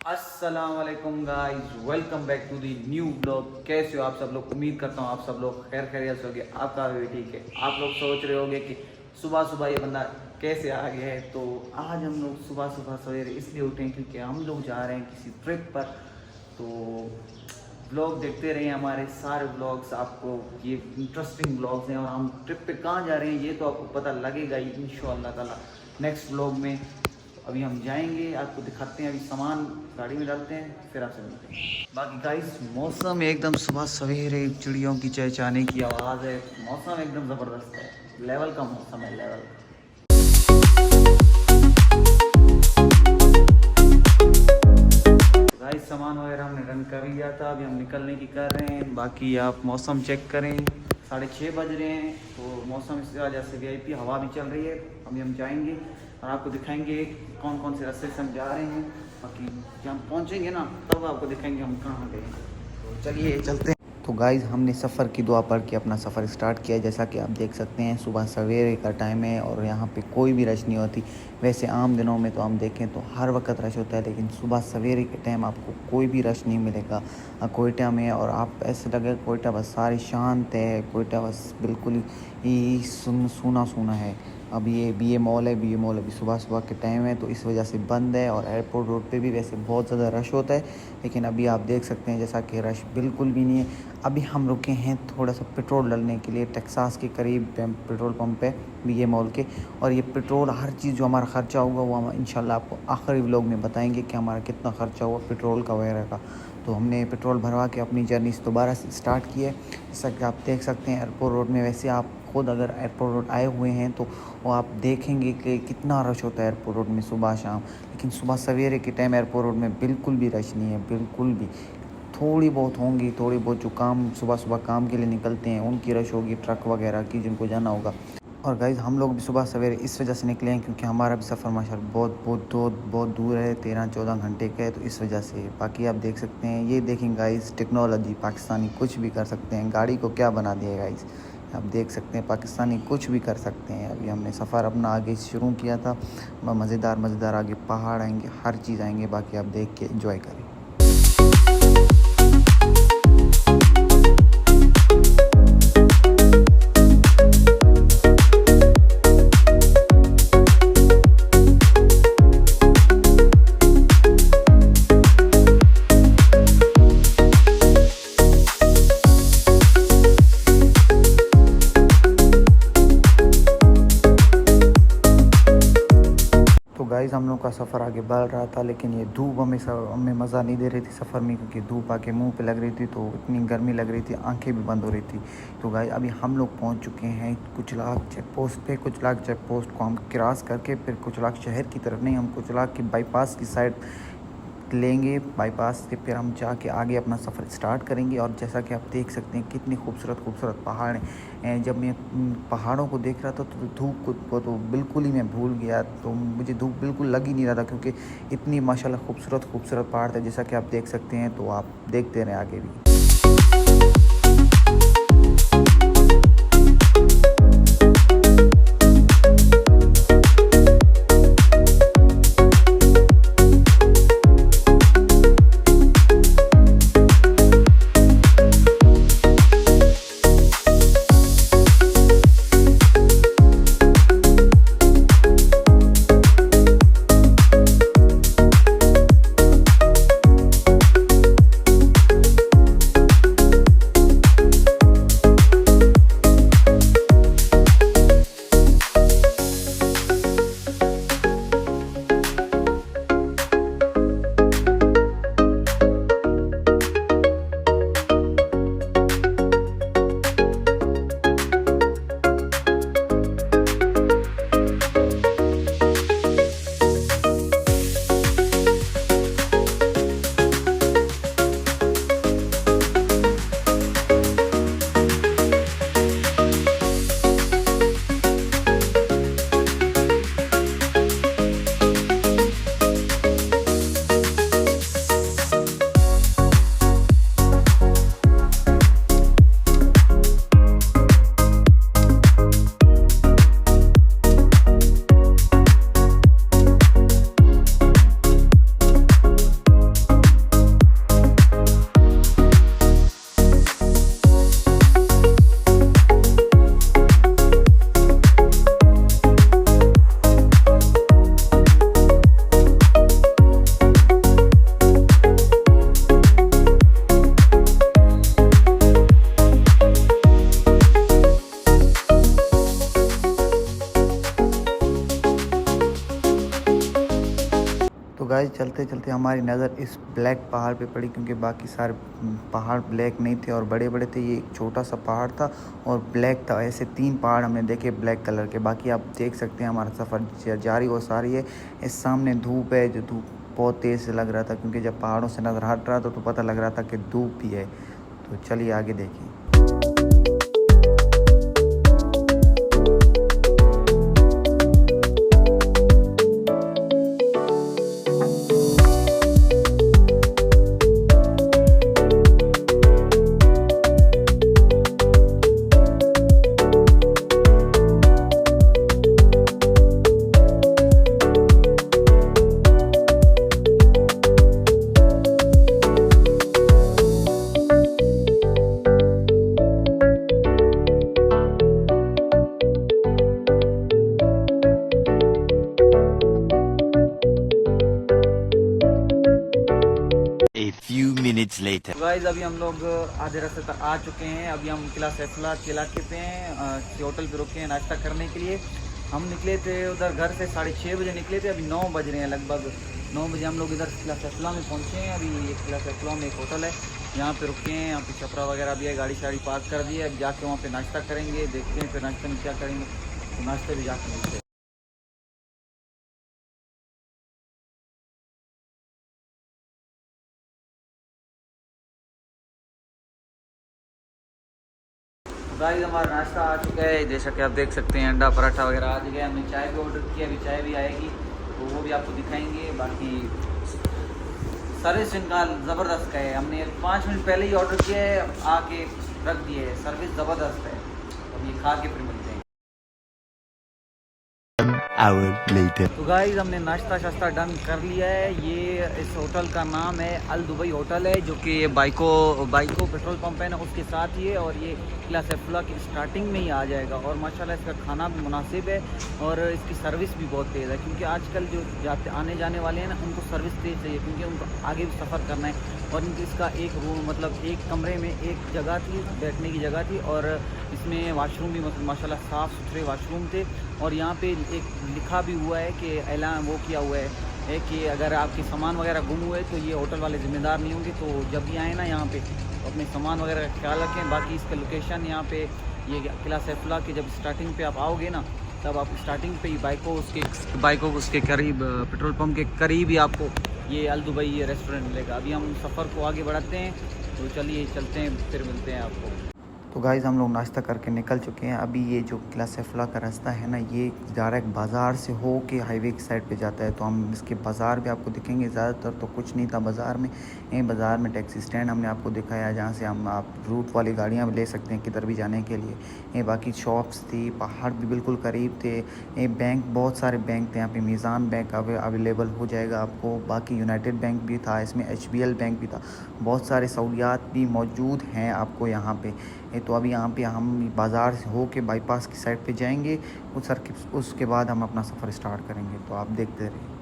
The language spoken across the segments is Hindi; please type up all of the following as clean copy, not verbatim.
अस्सलाम वालेकुम guys, welcome back to the new blog. कैसे हो आप सब लोग? उम्मीद करता हूँ आप सब लोग खैर खैरियत से होगे। आपका भी ठीक है। आप लोग सोच रहे होंगे कि सुबह सुबह ये बंदा कैसे आ गया है। तो आज हम लोग सुबह सुबह सवेरे इसलिए उठे हैं क्योंकि हम लोग जा रहे हैं किसी ट्रिप पर। तो ब्लॉग देखते रहिए, हमारे सारे ब्लॉग्स आपको ये इंटरेस्टिंग ब्लॉग्स हैं। और हम ट्रिप पे कहाँ जा रहे हैं ये तो आपको पता लगेगा ही इंशाअल्लाह ताला नेक्स्ट ब्लॉग में। अभी हम जाएंगे, आपको दिखाते हैं। अभी सामान गाड़ी में डालते हैं, फिर आपसे मिलते हैं। बाकी गाइस मौसम एकदम सुबह सवेरे चिड़ियों की चहचहाने की आवाज़ है। मौसम एकदम ज़बरदस्त है, लेवल का मौसम है, लेवल। गाइस सामान वगैरह हमने रन कर लिया था, अभी हम निकलने की कर रहे हैं। बाकी आप मौसम चेक करें, 6:30 बज रहे हैं। तो मौसम इस वजह से वीआईपी हवा भी चल रही है। अभी हम जाएंगे और आपको दिखाएंगे कौन कौन से रास्ते से हम जा रहे हैं। बाकी जब हम पहुंचेंगे ना तब आपको दिखाएंगे हम कहाँ गए। तो चलिए चलते हैं। तो गाइज़ हमने सफ़र की दुआ पढ़ के अपना सफ़र स्टार्ट किया। जैसा कि आप देख सकते हैं सुबह सवेरे का टाइम है और यहाँ पे कोई भी रश नहीं होती। वैसे आम दिनों में तो हम देखें तो हर वक्त रश होता है, लेकिन सुबह सवेरे के टाइम आपको कोई भी रश नहीं मिलेगा कोयटा में। और आप ऐसे लगे कोयटा बस सारी शांत है, कोयटा बस बिल्कुल ही सूना सूना है। अब ये बी ए मॉल अभी सुबह सुबह के टाइम है तो इस वजह से बंद है। और एयरपोर्ट रोड पे भी वैसे बहुत ज़्यादा रश होता है, लेकिन अभी आप देख सकते हैं जैसा कि रश बिल्कुल भी नहीं है। अभी हम रुके हैं थोड़ा सा पेट्रोल डालने के लिए टेक्सास के करीब पेट्रोल पंप पे बी ए मॉल के। और ये पेट्रोल हर चीज़ जो हमारा ख़र्चा होगा वो हम इंशाल्लाह आपको आखिरी व्लॉग में बताएंगे कि हमारा कितना ख़र्चा हुआ पेट्रोल का वगैरह का। तो हमने पेट्रोल भरवा के अपनी जर्नी दोबारा से स्टार्ट की है। जैसा कि आप देख सकते हैं एयरपोर्ट रोड में, वैसे आप खुद अगर एयरपोर्ट रोड आए हुए हैं तो वो आप देखेंगे कि कितना रश होता है एयरपोर्ट रोड में सुबह शाम। लेकिन सुबह सवेरे के टाइम एयरपोर्ट रोड में बिल्कुल भी रश नहीं है, बिल्कुल भी। थोड़ी बहुत होंगी, थोड़ी बहुत जो काम सुबह सुबह काम के लिए निकलते हैं उनकी रश होगी, ट्रक वगैरह की जिनको जाना होगा। और गाइज़ हम लोग भी सुबह सवेरे इस वजह से निकले हैं क्योंकि हमारा भी सफ़र माशाल्लाह बहुत दूर है, 13-14 घंटे का है। तो इस वजह से बाकी आप देख सकते हैं, ये देखें गाइज़ टेक्नोलॉजी, पाकिस्तानी कुछ भी कर सकते हैं। गाड़ी को क्या बना दिया गाइज़, आप देख सकते हैं पाकिस्तानी कुछ भी कर सकते हैं। अभी हमने सफ़र अपना आगे शुरू किया था, मज़ेदार आगे पहाड़ आएंगे, हर चीज़ आएंगे। बाकी आप देख के एंजॉय करें। गाइज़ हम लोग का सफ़र आगे बढ़ रहा था, लेकिन ये धूप हमें मज़ा नहीं दे रही थी सफ़र में, क्योंकि धूप आके मुंह पे लग रही थी तो इतनी गर्मी लग रही थी, आंखें भी बंद हो रही थी। तो गाइज़ अभी हम लोग पहुंच चुके हैं कुचलाग चेक पोस्ट पे। कुचलाग चेक पोस्ट को हम क्रॉस करके फिर कुचलाग शहर की तरफ नहीं, हम कुचलाग की बाईपास की साइड लेंगे। बाईपास से फिर हम जाके आगे अपना सफ़र स्टार्ट करेंगे। और जैसा कि आप देख सकते हैं कितने खूबसूरत पहाड़ हैं। जब मैं पहाड़ों को देख रहा था तो धूप को तो बिल्कुल ही मैं भूल गया, तो मुझे धूप बिल्कुल लग ही नहीं रहा था क्योंकि इतनी माशाल्लाह खूबसूरत पहाड़ थे। जैसा कि आप देख सकते हैं, तो आप देखते रहें आगे भी। चलते चलते हमारी नज़र इस ब्लैक पहाड़ पे पड़ी, क्योंकि बाकी सारे पहाड़ ब्लैक नहीं थे और बड़े बड़े थे। ये एक छोटा सा पहाड़ था और ब्लैक था। ऐसे 3 पहाड़ हमने देखे ब्लैक कलर के। बाकी आप देख सकते हैं हमारा सफ़र जारी और सारी है। इस सामने धूप है, जो धूप बहुत तेज़ से लग रहा था, क्योंकि जब पहाड़ों से नज़र हट रहा था तो पता लग रहा था कि धूप भी है। तो चलिए आगे देखिए। Later. गाइस अभी हम लोग आधे रास्ते तक आ चुके हैं। अभी हम किला सैफुल्लाह के इलाके पे हैं। होटल पे रुके हैं नाश्ता करने के लिए। हम निकले थे उधर घर से 6:30 बजे निकले थे। अभी 9 बज रहे हैं, लगभग 9 बजे हम लोग इधर किला सैफुल्लाह में पहुंचे हैं। अभी किला सैफुल्लाह में एक होटल है, यहाँ पे रुके हैं। यहाँ पे छपरा वगैरह भी है, गाड़ी शाड़ी पार्क कर दी है। अब जाके वहाँ पे नाश्ता करेंगे, देखते हैं फिर नाश्ते में क्या करेंगे। तो नाश्ते भी जाके मिलते हैं। गाइस हमारा नाश्ता आ चुका है, जैसा कि आप देख सकते हैं अंडा पराठा वगैरह आ गया। हमने चाय भी ऑर्डर किया, अभी चाय भी आएगी तो वो भी आपको दिखाएंगे। बाकी सर्विस इनका ज़बरदस्त का है। हमने 5 मिनट पहले ही ऑर्डर किया है, आके रख दिए है। सर्विस ज़बरदस्त है। अब ये खा के फिर मिलते हैं। Hour later. तो गाइस हमने नाश्ता शास्ता डन कर लिया है। ये इस होटल का नाम है अल दुबई होटल है, जो कि बाइको पेट्रोल पंप है ना, उसके साथ ही है। और ये किला सैफुल्लाह की स्टार्टिंग में ही आ जाएगा। और माशाल्लाह इसका खाना भी मुनासिब है और इसकी सर्विस भी बहुत तेज़ है, क्योंकि आजकल जो आने जाने वाले हैं ना, उनको सर्विस तेज़ चाहिए, क्योंकि उनको आगे भी सफ़र करना है। और इनकी इसका एक रूम, मतलब एक कमरे में एक जगह थी, बैठने की जगह थी। और इसमें वाशरूम भी माशाल्लाह साफ़ सुथरे वाशरूम थे। और यहाँ पे एक लिखा भी हुआ है कि ऐलान वो किया हुआ है कि अगर आपके सामान वगैरह गुम हुए तो ये होटल वाले ज़िम्मेदार नहीं होंगे। तो जब भी आए ना यहाँ पे तो अपने सामान वगैरह का ख्याल रखें। बाकी इसका लोकेशन यहाँ पे ये किला सैफुल्लाह के जब स्टार्टिंग पे आप आओगे ना, तब आप स्टार्टिंग पे ही बाइको उसके करीब, पेट्रोल पंप के करीब ही आपको ये अल दुबई ये रेस्टोरेंट मिलेगा। अभी हम सफ़र को आगे बढ़ाते हैं, तो चलिए चलते हैं, फिर मिलते हैं आपको। तो गाइज़ हम लोग नाश्ता करके निकल चुके हैं। अभी ये जो किला सैफुल्लाह का रास्ता है ना, ये डायरेक्ट बाज़ार से हो के हाईवे की साइड पे जाता है। तो हम इसके बाज़ार भी आपको दिखेंगे। ज़्यादातर तो कुछ नहीं था बाज़ार में। यहीं बाज़ार में टैक्सी स्टैंड हमने आपको दिखाया, जहाँ से हम आप रूट वाली गाड़ियाँ भी ले सकते हैं किधर भी जाने के लिए। ये बाकी शॉप्स थी, पहाड़ भी बिल्कुल करीब थे। ये बैंक, बहुत सारे बैंक थे यहाँ पे। मीज़ान बैंक अवेलेबल हो जाएगा आपको। बाकी यूनाइटेड बैंक भी था इसमें, HBL बैंक भी था। बहुत सारे सहूलियात भी मौजूद हैं आपको यहाँ पे। तो अभी यहाँ पे हम बाज़ार से हो के बाईपास की साइड पे जाएंगे। उसके बाद हम अपना सफ़र स्टार्ट करेंगे, तो आप देखते रहिए।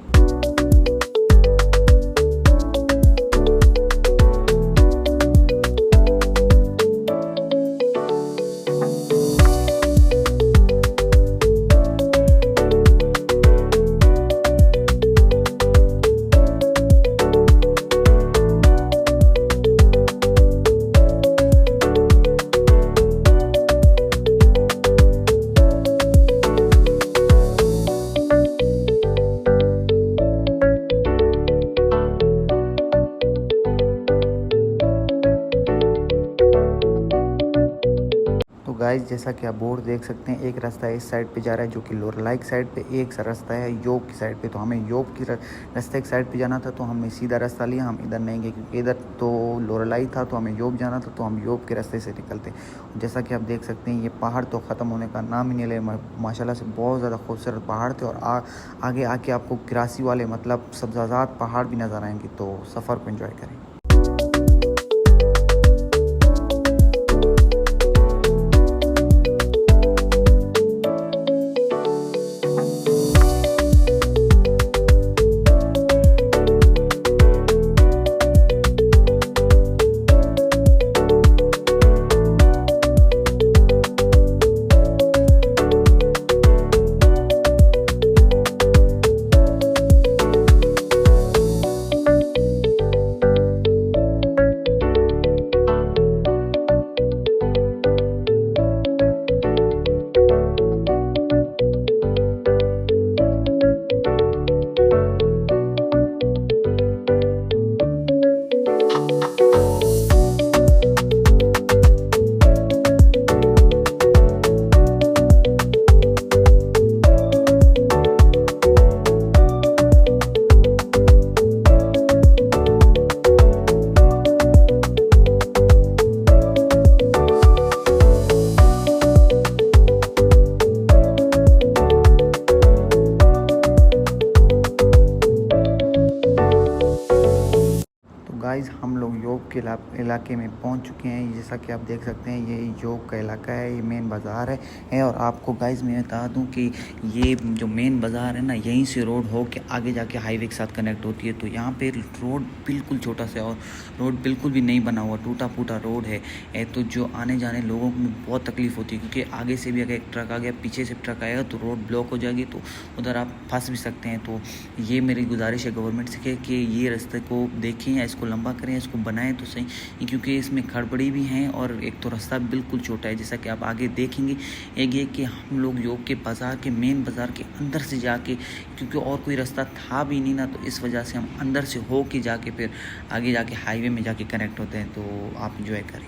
गाइस जैसा कि आप बोर्ड देख सकते हैं, एक रास्ता इस साइड पे जा रहा है जो कि लोरलाई की साइड पे, एक रास्ता है योब की साइड पे। तो हमें योब की रास्ते की साइड पे जाना था, तो हमने सीधा रास्ता लिया। हम इधर नहीं गए क्योंकि इधर तो लोरलाई था, तो हमें योब जाना था, तो हम योब के रास्ते से निकलते। जैसा कि आप देख सकते हैं, ये पहाड़ तो ख़त्म होने का नाम ही नहीं ले। माशाल्लाह से बहुत ज़्यादा खूबसूरत पहाड़ थे। और आगे आके आपको गिरासी वाले, मतलब सब्ज़ाज़ात पहाड़ भी नज़र आएंगे। तो सफ़र को एंजॉय करें। गाइज़ हम लोग योग के इलाके में पहुंच चुके हैं। जैसा कि आप देख सकते हैं ये योग का इलाका है, ये मेन बाज़ार है। और आपको गाइज़ मैं बता दूं कि ये जो मेन बाज़ार है ना, यहीं से रोड हो के आगे जाके हाईवे के साथ कनेक्ट होती है। तो यहाँ पे रोड बिल्कुल छोटा सा और रोड बिल्कुल भी नहीं बना हुआ, टूटा फूटा रोड है। तो जो आने जाने लोगों को बहुत तकलीफ़ होती है, क्योंकि आगे से भी अगर एक ट्रक आ गया, पीछे से ट्रक आएगा तो रोड ब्लॉक हो जाएगी, तो उधर आप फंस भी सकते हैं। तो ये मेरी गुजारिश है गवर्नमेंट से कि ये रास्ते को देखें या इसको लंबा करें, इसको बनाएं तो सही, क्योंकि इसमें खड़बड़ी भी हैं और एक तो रास्ता बिल्कुल छोटा है। जैसा कि आप आगे देखेंगे, एक ये कि हम लोग योग के बाज़ार के मेन बाज़ार के अंदर से जाके, क्योंकि और कोई रास्ता था भी नहीं ना, तो इस वजह से हम अंदर से हो के जाके फिर आगे जाके हाईवे में जाके कनेक्ट होते हैं। तो आप इंजॉय करें।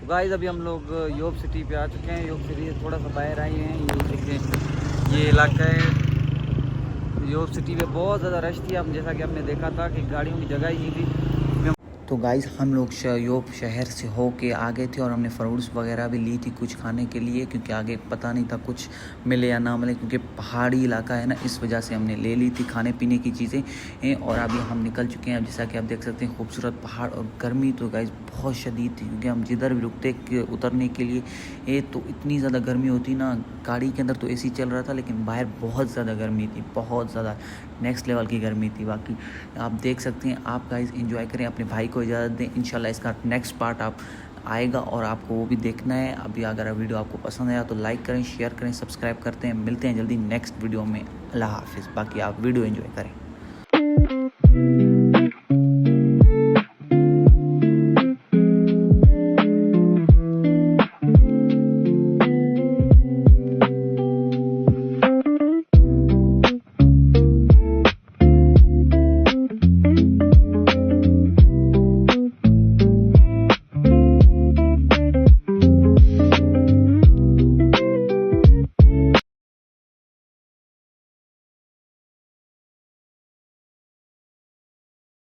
गाइस अभी हम लोग योग सिटी पे आ चुके हैं। योग सिटी से थोड़ा सा बाहर आए हैं। ये देखें, ये इलाका है। योग सिटी पे बहुत ज़्यादा रश थी। अब जैसा कि आपने देखा था कि गाड़ियों की जगह ही नहीं थी। तो गाइस हम लोग योग शहर से हो के आ गए थे और हमने फ्रूट्स वगैरह भी ली थी कुछ खाने के लिए, क्योंकि आगे पता नहीं था कुछ मिले या ना मिले, क्योंकि पहाड़ी इलाका है ना, इस वजह से हमने ले ली थी खाने पीने की चीज़ें। और अभी हम निकल चुके हैं। अब जैसा कि आप देख सकते हैं खूबसूरत पहाड़ और गर्मी तो गाइस बहुत शदीद थी, क्योंकि हम जिधर भी रुकते उतरने के लिए तो इतनी ज़्यादा गर्मी होती ना। गाड़ी के अंदर तो एसी चल रहा था, लेकिन बाहर बहुत ज़्यादा गर्मी थी, बहुत ज़्यादा नेक्स्ट लेवल की गर्मी थी। बाकी आप देख सकते हैं। आप गाइस एंजॉय करें, अपने भाई को इजाज़त दें। इंशाल्लाह इसका नेक्स्ट पार्ट आप आएगा और आपको वो भी देखना है। अभी अगर वीडियो आपको पसंद आया तो लाइक करें, शेयर करें, सब्सक्राइब करते हैं। मिलते हैं जल्दी नेक्स्ट वीडियो में। अल्लाह हाफिज़। बाकी आप वीडियो एंजॉय करें।